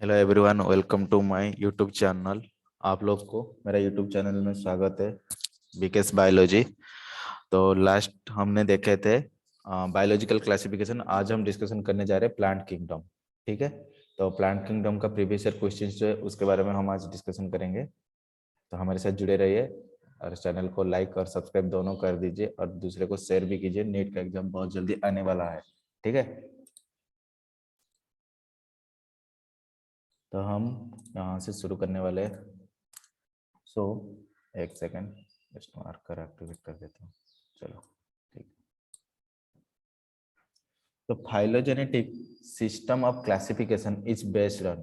Hello everyone, welcome to my YouTube channel. आप लोग को मेरा यूट्यूब चैनल में स्वागत है, बीकेएस बायोलॉजी। तो लास्ट हमने देखे थे बायोलॉजिकल क्लासिफिकेशन। आज हम डिस्कशन करने जा रहे हैं प्लांट किंगडम। ठीक है, तो प्लांट किंगडम का प्रीवियस ईयर क्वेश्चन जो है उसके बारे में हम आज डिस्कशन करेंगे। तो हमारे साथ जुड़े रहिए और चैनल को लाइक और सब्सक्राइब दोनों कर दीजिए और दूसरे को शेयर भी कीजिए। नीट का एग्जाम बहुत जल्दी आने वाला है। ठीक है, तो हम यहाँ से शुरू करने वाले हैं। सो एक सेकेंड, जस्ट मार्कर एक्टिवेट कर देता हूँ। चलो ठीक। तो phylogenetic system of classification is based on.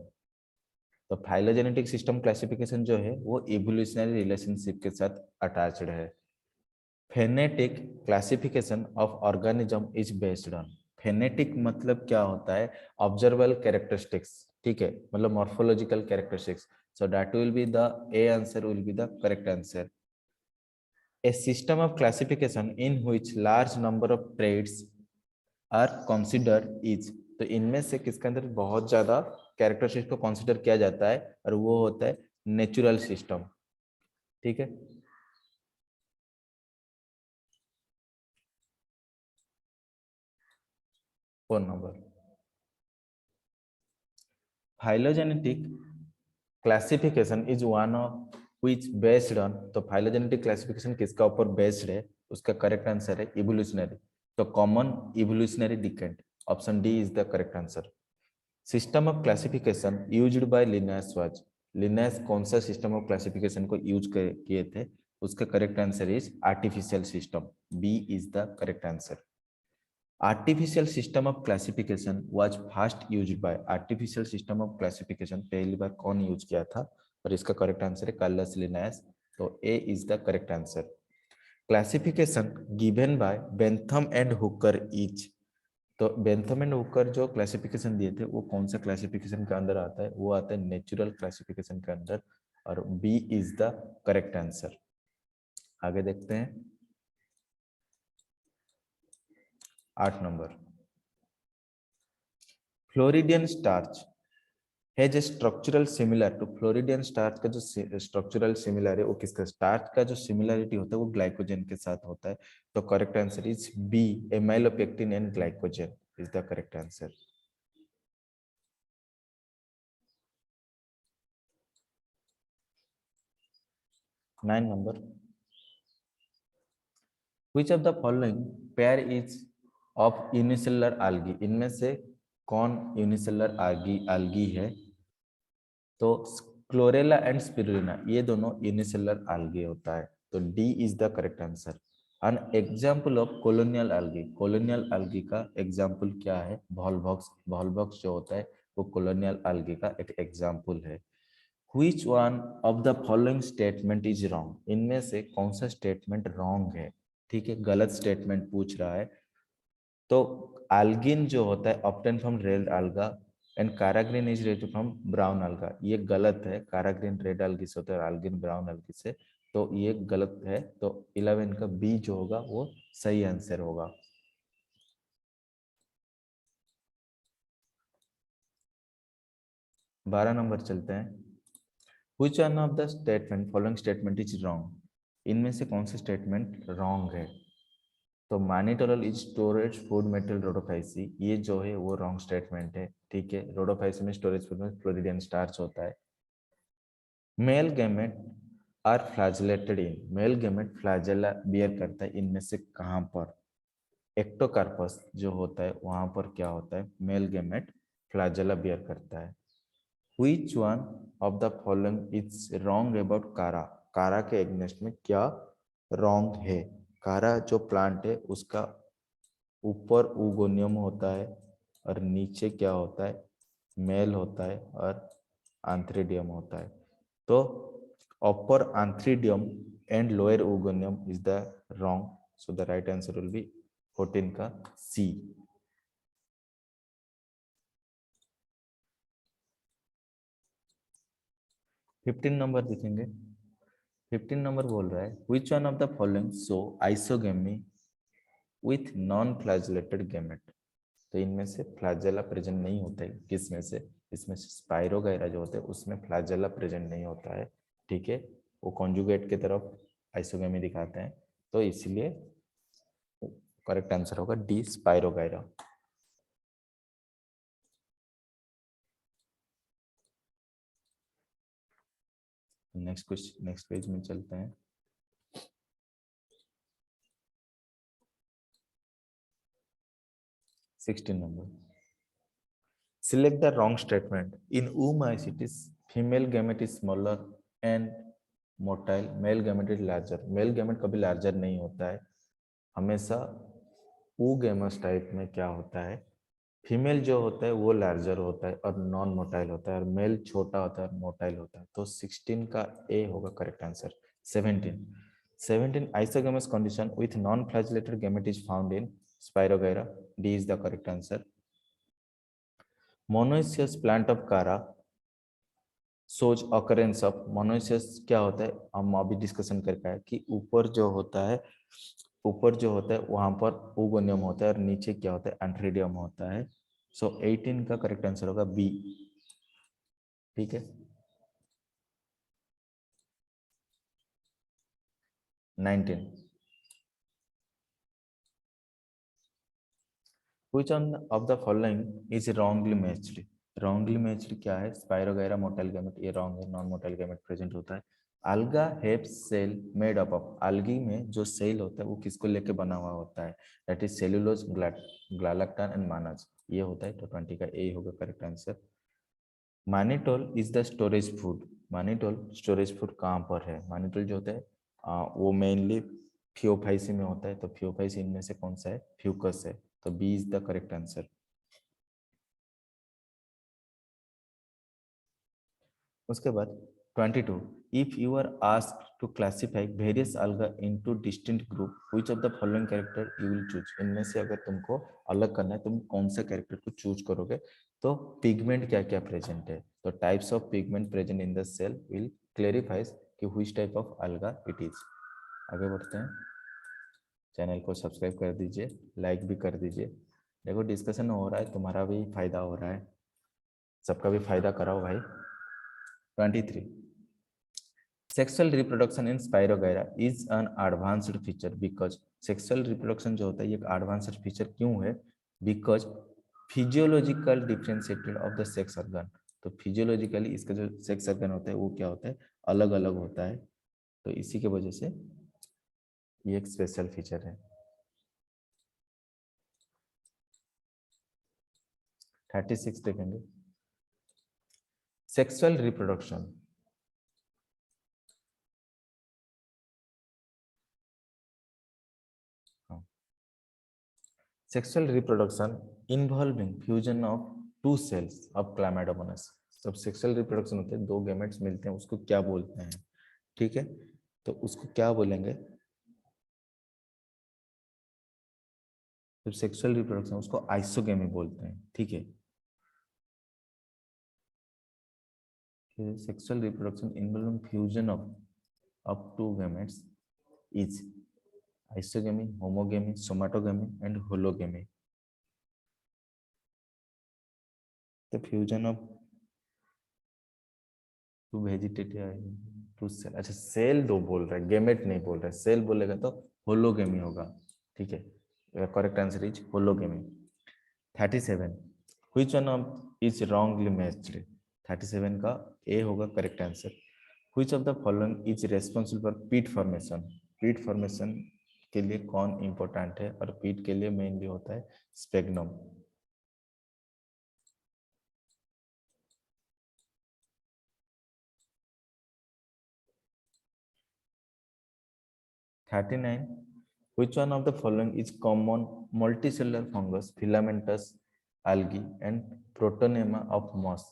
तो फाइलोजेनेटिक सिस्टम क्लासिफिकेशन जो है वो इवोल्यूशनरी रिलेशनशिप के साथ अटैच्ड है। Phonetic classification of organism is based on. Phonetic मतलब क्या होता है? Observable characteristics. ठीक है, मतलब morphological characteristics. So that will be the A answer, will be the correct answer. A system of classification in which large number of traits are considered is। तो इनमें से किसके अंदर बहुत ज्यादा कैरेक्टरिस्टिक्स को कंसीडर किया जाता है और वो होता है नेचुरल सिस्टम। ठीक है, phone number. Phylogenetic classification is one of which based on. तो फाइलोजेनेटिक क्लासिफिकेशन किसका ऊपर बेस्ड है? उसका करेक्ट आंसर है इवोल्यूशनरी। तो common evolutionary descent, option D is the correct answer. System of classification used by Linnaeus was. Linnaeus कौन सा system of classification को यूज किए थे? उसका correct answer is artificial system. B is the correct answer. Artificial system of classification was first used by. Artificial system of classification पहली बार कौन use किया था? और इसका करेक्ट आंसर है कार्लस लिनेस। तो A is the correct answer. Classification given by Bentham and Hooker is. तो बेंथम एंड हुकर जो क्लासिफिकेशन दिए थे वो कौन सा क्लासिफिकेशन के अंदर आता है? वो आता है नेचुरल क्लासिफिकेशन के अंदर। और B is the correct answer. आगे देखते हैं 8 number. Floridean starch has a structural similar to. Floridean starch का जो स्ट्रक्चरल सिमिलर है वो किसका? स्टार्च का जो सिमिलरिटी होता है वो ग्लाइकोजन के साथ होता है। तो correct answer is B, amylopectin and glycogen is the correct answer. 9 number. Which of the following pair is of unicellular algae? इनमें से कौन यूनिसेलुलर algae है? तो क्लोरेला एंड स्पिरुलिना ये दोनों यूनिसेलुलर algae होता है। तो D is the correct answer. An example of colonial algae। Colonial algae का एग्जाम्पल क्या है? वॉलवॉक्स। वॉलवॉक्स जो होता है वो कोलोनियल algae का एक एग्जाम्पल है। Which one of the following statement is wrong? इनमें से कौन सा स्टेटमेंट रॉन्ग है? ठीक है, गलत स्टेटमेंट पूछ रहा है। तो algin जो होता है obtain from red alga and carrageenan is red from brown alga, ये गलत है। काराग्रीन रेड algae से होता है, algin ब्राउन algae से। तो ये गलत है। तो 11 का बी जो होगा वो सही आंसर होगा। 12 नंबर चलते हैं। Which one of the statement following statement is wrong? इनमें से कौन सा स्टेटमेंट रॉन्ग है? तो mannitol is storage food material Rhodophyceae, ये जो है वो रॉन्ग स्टेटमेंट है। ठीक है, रोडोफाइसी में स्टोरेज फूड में फ्लोरिडियन स्टार्च होता है। Male gamete are flagellated in. Male gamete flagella bear करता है इनमें से कहां पर? एक्टोकार्पस जो होता है वहां पर क्या होता है? मेल गैमेट फ्लैजेला बियर करता है। Which one of the following is wrong about कारा? कारा के एग्नेस्ट में क्या रॉन्ग है? कारा जो प्लांट है उसका ऊपर उगोनियम होता है और नीचे क्या होता है? मेल होता है और आंथ्रीडियम होता है। तो upper antheridium and lower oogonium is the wrong. So the right answer will be 14 का सी। 15 नंबर देखेंगे। 15 नंबर बोल रहा है which one of the following show isogamy with non-flagellated gamete? तो इनमें से फ्लैजेला प्रेजेंट नहीं होता है। किस में से? इसमें स्पाइरोगायरा जो होते हैं उसमें फ्लैजेला प्रेजेंट नहीं होता है, ठीक है। वो कॉन्जुगेट की तरफ आइसोगेमी दिखाते हैं, तो इसलिए करेक्ट आंसर होगा डी, स्पाइरोगायरा। नेक्स्ट पेज में चलते हैं। Sixteen number, select the wrong statement. In oomycetes, female gamete is smaller and motile, male gamete is larger. Male gamete कभी larger नहीं होता है, हमेशा oogamous टाइप में क्या होता है, फीमेल जो होता है वो लार्जर होता है और नॉन मोटाइल होता है, और मेल छोटा होता है और मोटाइल होता है। तो 16 का ए होगा correct answer. 17 isogamous condition with non flagellated gamete is found in spirogyra, D is the correct answer. Monoecious plant of कारा सोज ऑकरेंस ऑफ, मोनोइसियस क्या होता है हम अभी डिस्कशन करके आए कि ऊपर जो होता है, ऊपर जो होता है वहां पर ओगोनियम होता है और नीचे क्या होता है एंथ्रीडियम होता है। सो 18 का करेक्ट आंसर होगा बी, ठीक है। 19, which one of the following is wrongly matched? wrongly matched क्या है? स्पाइरोगायरा मोटाइल गैमेट, ये रॉन्ग है, नॉन मोटाइल गैमेट प्रेजेंट होता है। alga have cell made up of, algae में जो सेल होता है वो किसको लेके बना हुआ होता है? That is cellulose, galactan and mannans, ये होता है। तो 20 का ए होगा correct answer. Mannitol is the storage food, mannitol storage food कहाँ पर है? मानिटोल जो होता है वो मेनली फियोफाइसी में होता है, तो फियोफाइसी इनमें से कौन सा है? फ्यूकस है, तो B is the correct answer. उसके बाद 22, if you are asked to classify various alga into distinct group, which of the following character you will choose? इनमें से अगर तुमको अलग करना है तुम कौन सा कैरेक्टर को चूज करोगे? तो पिगमेंट क्या क्या प्रेजेंट है, तो types of pigment present in the cell will clarifies कि which type of alga it is. आगे बढ़ते हैं, चैनल को सब्सक्राइब कर दीजिए, लाइक भी कर दीजिए। देखो डिस्कशन हो रहा है, तुम्हारा भी फायदा हो रहा है, सबका भी फायदा कराओ भाई। 23, sexual reproduction in spirogyra is an advanced feature because, sexual reproduction जो होता है ये एक एडवांस्ड फीचर क्यों है? Because physiological differentiated of the sex organ, तो फिजियोलॉजिकली इसका जो सेक्स ऑर्गन होता है वो क्या होता है? अलग अलग होता है, तो इसी के वजह से ये एक स्पेशल फीचर है। 36 देखेंगे, sexual reproduction, sexual reproduction involving fusion of two cells of Chlamydomonas, जब सेक्सुअल रिप्रोडक्शन होते हैं दो गैमेट्स मिलते हैं उसको क्या बोलते हैं? ठीक है, तो उसको क्या बोलेंगे? जब सेक्सुअल रिप्रोडक्शन उसको आइसोगेमी बोलते हैं, ठीक है। Sexual reproduction involving fusion of two gametes is isogamy, homogamy, somatogamy and hologamy. The fusion of two vegetative two cell, अच्छा सेल दो बोल रहा है, गेमेट नहीं बोल रहा है, सेल बोलेगा तो होलोगेमी होगा, ठीक है। Correct answer is hologamy. 37, which one of is wrongly matched? 37 का ए होगा correct answer. Which of the following is responsible for peat formation, peat formation के लिए कौन इंपॉर्टेंट है? और पीट के लिए मेनली होता है sphagnum. 39, which one of the following is common multicellular fungus, filamentous algae and protonema of moss?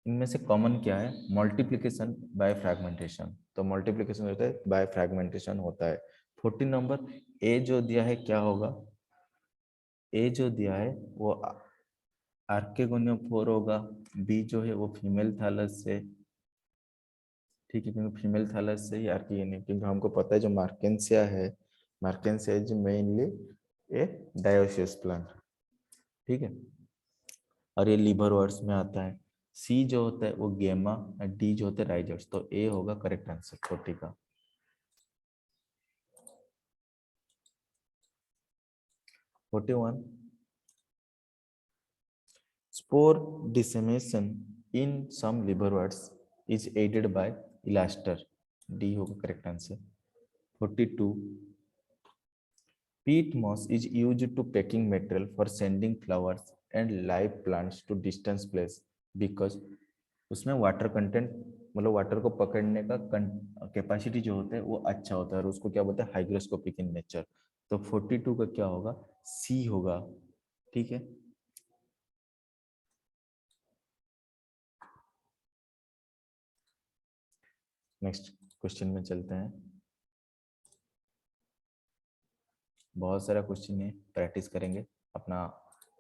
इनमें से कॉमन क्या है? मल्टीप्लिकेशन बाय फ्रैगमेंटेशन, तो मल्टीप्लिकेशन होता है बाय फ्रैगमेंटेशन होता है। 14 नंबर, ए जो दिया है क्या होगा? ए जो दिया है वो आर्केगोनियोफोर होगा, बी जो है वो फीमेल थैलस से, ठीक है, क्योंकि फीमेल थैलस से ही आर्कियन, क्योंकि हमको पता है जो मार्केंसिया है, मार्केंसिया is mainly A dioecious plant. ठीक है, और ये लिवर वर्ड्स में आता है। सी जो होता है वो गेमा, डी जो होते हैं राइजर्स, तो ए होगा करेक्ट आंसर 40 का। 41, spore dissemination in some liverworts is aided by elaster, D होगा correct answer. 42, peat moss is used to packing material for sending flowers and live plants to distant place because उसमें water content, मतलब water को पकड़ने का capacity जो होता है वो अच्छा होता है, और उसको क्या बोलते हैं हाइग्रोस्कोपिक इन नेचर। तो 42 का क्या होगा, सी होगा। ठीक है, नेक्स्ट क्वेश्चन में चलते हैं। बहुत सारा क्वेश्चन है, प्रैक्टिस करेंगे, अपना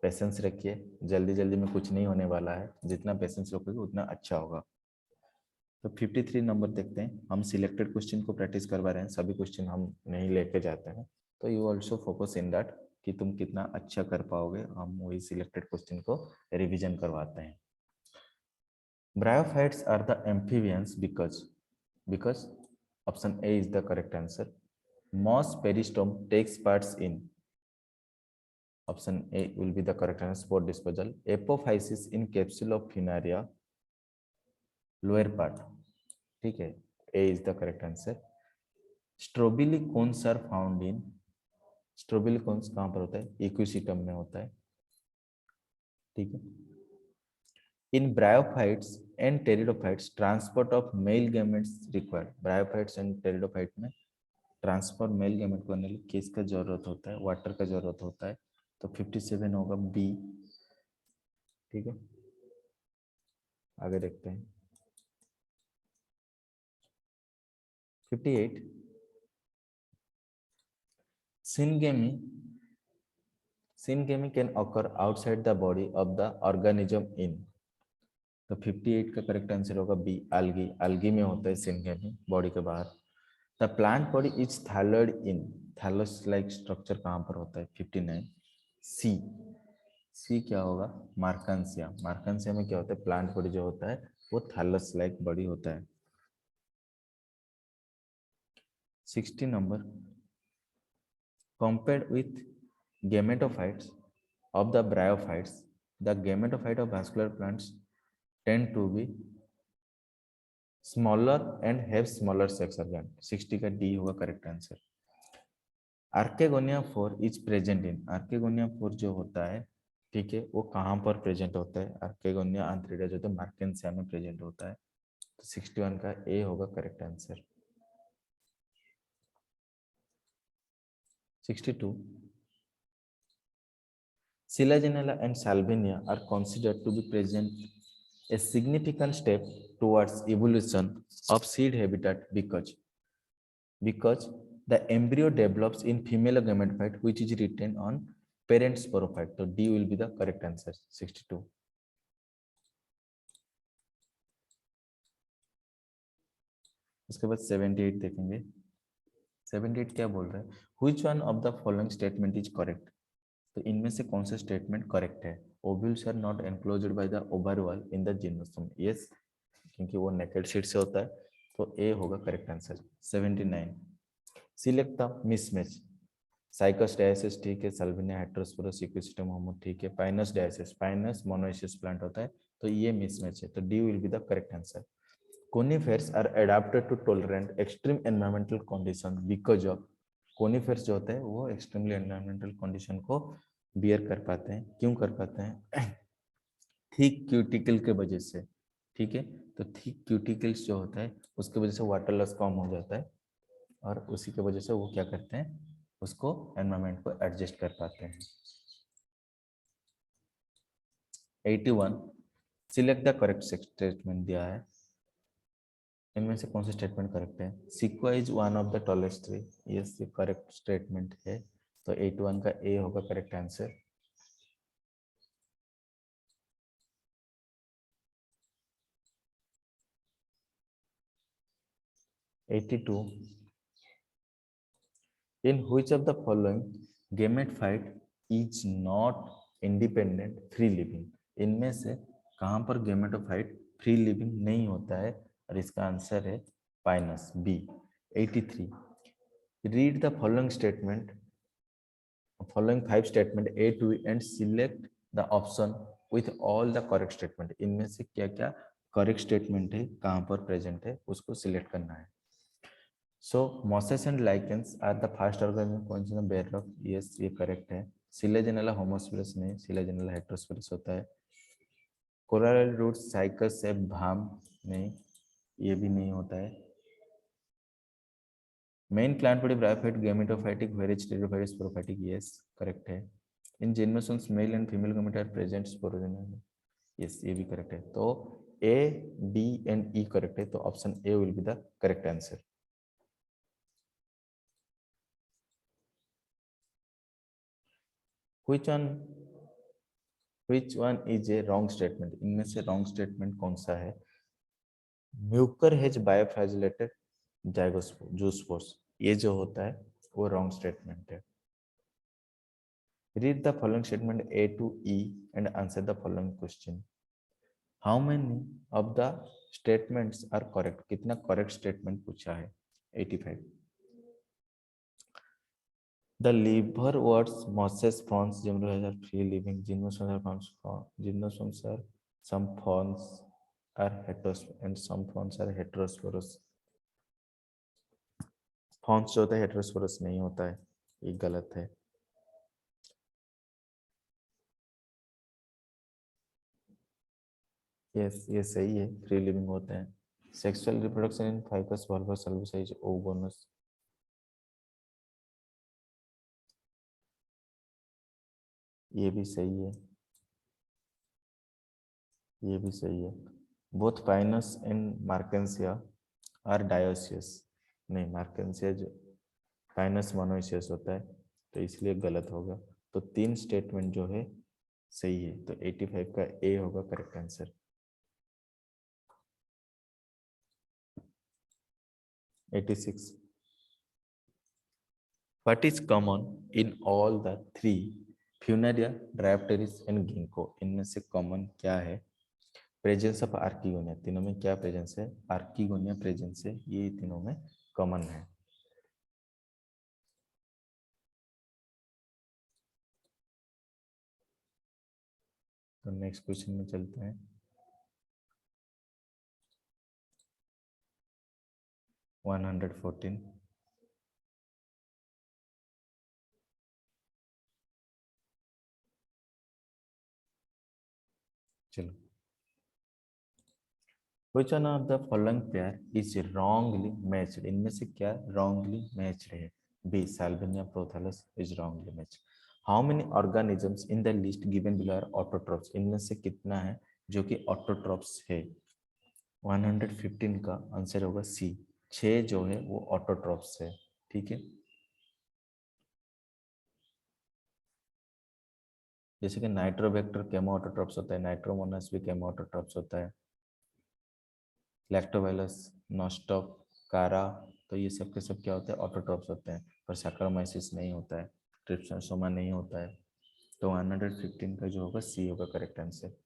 पेशेंस रखिए, जल्दी जल्दी में कुछ नहीं होने वाला है, जितना पेशेंस रखोगे उतना अच्छा होगा। तो 53 नंबर देखते हैं, हम सिलेक्टेड क्वेश्चन को प्रैक्टिस करवा रहे हैं, सभी क्वेश्चन हम नहीं लेके जाते हैं, तो you also focus in that कि तुम कितना अच्छा कर पाओगे, हम वही सिलेक्टेड क्वेश्चन को रिविजन करवाते हैं। Bryophytes are the amphibians because option A is the correct answer. Moss peristome takes parts in, option A will be the correct answer, spore dispersal. Apophysis in capsule of Funaria, lower part, ठीक है, A is the correct answer. Strobili cones are found in, strobili cones कहाँ पर होता है, equisetum में होता है। ठीक है, in bryophytes and pteridophytes transport of male gametes required, bryophytes and pteridophyte में ट्रांसफर मेल गैमेट को करने के लिए किसका जरूरत होता है, वाटर का जरूरत होता है, तो 57 होगा बी। ठीक है, आगे देखते हैं। 58, syngamy, syngamy can occur outside the body of the organism in, तो 58 का करेक्ट आंसर होगा बी, algae, algae में होता है syngamy, बॉडी के बाहर। The plant body is thalloid in, thallus like structure कहाँ पर होता है, 59, सी, सी क्या होगा, मार्कांसिया, मार्कांसिया में क्या होता है, प्लांट बॉडी जो होता है वो थैलस लाइक बॉडी होता है। 60 number, compared with gametophytes of the bryophytes, the gametophyte of vascular plants tend to be smaller and have smaller sex organ, 60 का डी होगा correct answer. Archegonia 4 is present in, archegonia 4 जो होता है, ठीक है, वो कहाँ पर प्रेजेंट होता है, आर्केगोनिया आंथ्रिडा जो होता है मार्केंसिया में प्रेजेंट होता है, तो 61 का ए होगा correct answer. 62, Silaginella and Salvinia are considered to be present a significant step towards evolution of seed habitat because the embryo develops in female gametophyte which is retained on parent sporophyte, so D will be the correct answer, 62। उसके बाद 78 देखेंगे। 78 क्या बोल रहा है, which one of the following statement is correct, तो इनमें से कौन सा स्टेटमेंट करेक्ट है। Ovules are not enclosed by the ovary wall in the gymnosperm, yes, क्योंकि वो नेकेड सीट से होता है, तो ए होगा correct answer. 79, select the mismatch, Cycas dioecious ठीक है, साल्विनिया हेटेरोस्पोरस इक्विसिटम होमो ठीक है, Pinus dioecious, Pinus monoecious plant होता है, तो ये मिसमैच है, तो D will be the correct answer. Conifers are adapted to tolerant extreme environmental condition because of, conifers जो होते हैं वो एक्सट्रीमली एनवायरमेंटल कंडीशन को बियर कर पाते हैं, क्यों कर पाते हैं, थिक क्यूटिकल के वजह से। ठीक है, तो थिक क्यूटिकल्स जो होता है उसके वजह से वाटर लॉस कम हो जाता है, और उसी की वजह से वो क्या करते हैं, उसको एनवायरमेंट को एडजस्ट कर पाते हैं। 81, सिलेक्ट द करेक्ट स्टेटमेंट दिया है, इनमें से कौन सा स्टेटमेंट करेक्ट है, Sequoia is one of the tallest tree, yes ये करेक्ट स्टेटमेंट है, तो 81 का ए होगा correct answer. 82, in which of the following gametophyte is not independent, free living. इनमें से कहाँ पर गेमेटोफाइट फ्री लिविंग नहीं होता है? और इसका आंसर है Pinus, B. 83, read the following statement, following 5 statement A to E and select the option with all the correct statement। इनमें से क्या क्या करेक्ट स्टेटमेंट है, कहाँ पर प्रेजेंट है, उसको सिलेक्ट करना है। So mosses and lichens are the first organism consist bare of, yes ये करेक्ट है। सिलेजेनेला होमोस्फेरस नहीं, सिलेजेनेला हेटेरोस्फेरस होता है। कोरल रूट साइकस से भाम नहीं, ये भी नहीं होता है। Main plant body bryophyte gametophytic whereas pteridophytic sporophytic, yes correct है। In gymnosperms male and female gametes are present sporogenic, yes ये भी करेक्ट है। तो A, D and E correct है, तो option A will be the correct answer. which one is a wrong statement? इनमें से wrong statement कौन सा है? म्यूकर हैज बायोफ्लैजेलेटेड ज़ूस्पोर्स, ये जो होता है वो रॉन्ग स्टेटमेंट है। Read the following statement A to E and answer the following question. How many of the statements are correct? कितना correct statement पूछा है? 85. The liverworts, mosses, fawns, generally are free living. Gymnosperms are some fawns are heteros and some fawns are heterosporous. Fawns जो होता है heterosporous नहीं होता है, ये गलत है। यस ये सही है, फ्री लिविंग होते हैं। Sexual reproduction in Fucus Volvox albugo is oogamous, ये भी सही है, ये भी सही है। Both Pinus and Marchantia are dioecious, नहीं मार्केंसिया जो पाइनस मोनोइसियस होता है, तो इसलिए गलत होगा। तो 3 स्टेटमेंट जो है सही है, तो 85 का ए होगा correct answer. 86, what is common in all the 3 Funaria, Diapteris and Ginkgo? इनमें से कॉमन क्या है? प्रेजेंस ऑफ आर्किगोनिया, तीनों में क्या प्रेजेंस है? आर्किगोनिया प्रेजेंस है, ये तीनों में कॉमन है। तो नेक्स्ट क्वेश्चन में चलते हैं। 114, चलो। Which one of the following pair is wrongly matched? इनमें से क्या wrongly matched है? B. Salvinia prothalus is wrongly matched. How many organisms in the list given below are autotrophs? इनमें से कितना है जो कि autotrophs है? 115 का आंसर होगा C, 6 जो है वो autotrophs है। ठीक है, जैसे कि नाइट्रोबैक्टर केमो ऑटोट्रॉप्स होता है, नाइट्रोमोनास भी केमो ऑटोट्रॉप्स होता है, लैक्टोबाइलस, नॉस्टॉक, कारा, तो ये सब के सब क्या होते हैं? ऑटोट्रॉप्स होते हैं। पर सैक्रोमाइसिस नहीं होता है, ट्रिप्सोमा नहीं होता है। तो 115 का जो होगा सी होगा correct answer.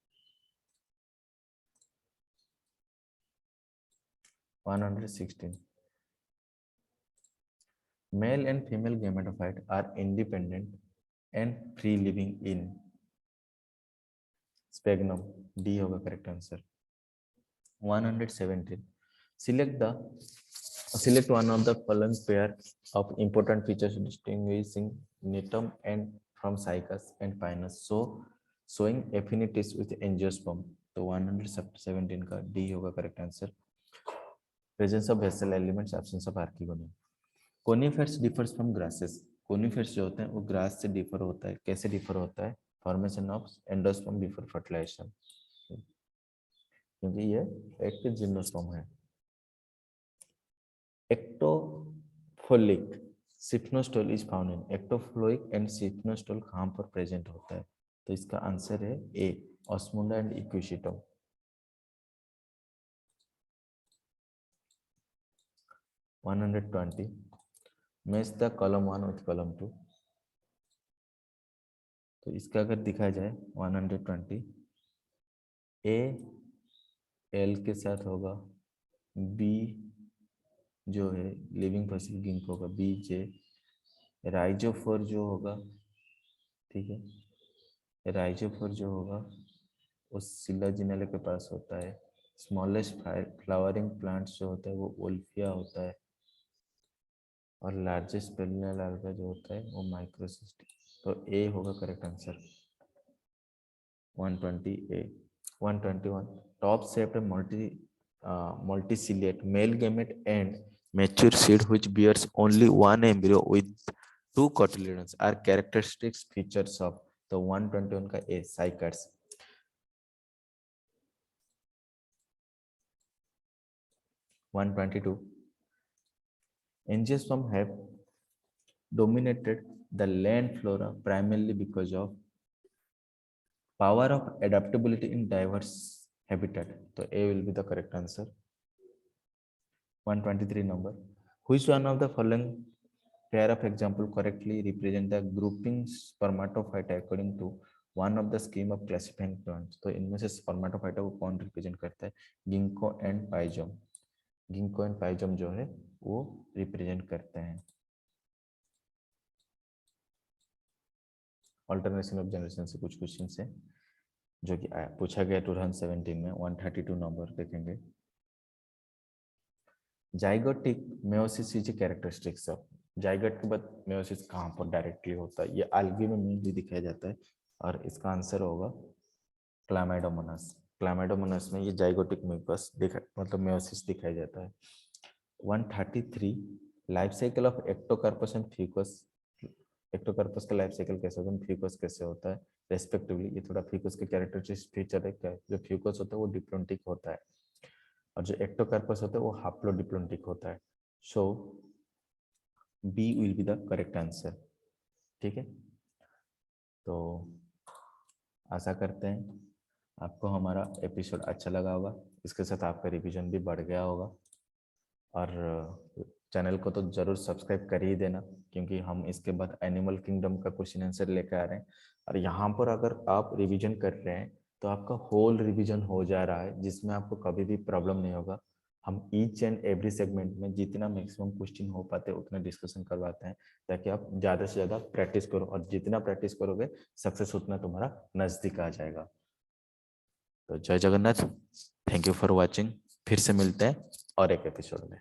116, male and female gametophyte are independent and free living in Sphagnum, D होगा correct answer. 117, select the select one of the following pair of important features distinguishing Netum and from Cycas and Pinus, so showing affinities with angiosperm। तो 117 का D होगा correct answer. Presence of vessel elements, absence of archegonium. Conifers differs from grasses, conifers जो होते हैं वो grass से differ होता है। कैसे डिफर होता है? Formation of endosperm before fertilization, क्योंकि ये एक जिम्नोस्पर्म है। Ectophloic siphonostele is found in, ectophloic and siphonostele कहाँ पर प्रेजेंट होता है? तो इसका आंसर है A, Osmunda and Equisetum. 120, match the column 1 with column 2। तो इसका अगर दिखाया जाए 120 ए एल के साथ होगा, बी जो है लिविंग फॉसिल गिंको का, बी जे राइजोफोर जो होगा, ठीक है, राइजोफोर जो होगा वो सिलाजिनेला के पास होता है। स्मॉलेस्ट फ्लावरिंग प्लांट्स जो होता है वो ओल्फिया होता है, और लार्जेस्ट पेरिनियल आल्गा जो होता है वो माइक्रोसिस्टिक। तो ए होगा correct answer 120 A. 121 top shaped multiciliate male gamete and mature seed which bears only one embryo with two cotyledons are characteristic features of the 121 का ए साइकर्स। 122 angiosperm have dominated the land flora primarily because of power of adaptability in diverse habitat. So A will be the correct answer. 123 number. Which one of the following pair of example correctly represent the grouping spermatophyta according to one of the scheme of classifying plants? तो इनमें से spermatophyta को कौन represent करता है? Ginkgo and पाइजोम। Ginkgo and पाइजोम जो है वो represent करते हैं। ऑल्टरनेशन ऑफ जनरेशन से कुछ क्वेश्चन है जो कि पूछा गया 2017 में। 132 नंबर देखेंगे। Zygotic meiosis is characteristics of. Zygote के बाद मेयोसिस कहाँ पर डायरेक्टली होता है? ये algae में मेनली दिखाया जाता है, और इसका आंसर होगा क्लामाइडोमोनास। क्लामाइडोमोनास में ये जाइगोटिक म्यूकस मतलब मेयोसिस दिखाया जाता है। 133 life cycle of Ectocarpus and Fucus. Ectocarpus का लाइफ साइकिल कैसे होता है, फ्यूकस कैसे होता है रेस्पेक्टिवली। ये थोड़ा फ्यूकस के कैरेक्टरिस्टिक फीचर है। क्या जो फ्यूकस होता है वो डिप्लोन्टिक होता है, और जो एक्टोकार्पस होता है वो हाप्लोडिप्लोन्टिक होता है। So B will be the correct answer. ठीक है, तो आशा करते हैं आपको हमारा एपिसोड अच्छा लगा होगा। इसके साथ आपका रिवीजन भी बढ़ गया होगा, और चैनल को तो जरूर सब्सक्राइब कर ही देना, क्योंकि हम इसके बाद एनिमल किंगडम का क्वेश्चन आंसर लेकर आ रहे हैं। और यहाँ पर अगर आप रिवीजन कर रहे हैं तो आपका होल रिवीजन हो जा रहा है, जिसमें आपको कभी भी प्रॉब्लम नहीं होगा। हम ईच एंड एवरी सेगमेंट में जितना मैक्सिमम क्वेश्चन हो पाते हैं उतना डिस्कशन करवाते हैं, ताकि आप ज़्यादा से ज़्यादा प्रैक्टिस करो, और जितना प्रैक्टिस करोगे सक्सेस उतना तुम्हारा नज़दीक आ जाएगा। तो जय Jagannath, thank you for watching. फिर से मिलते हैं और एक एपिसोड में।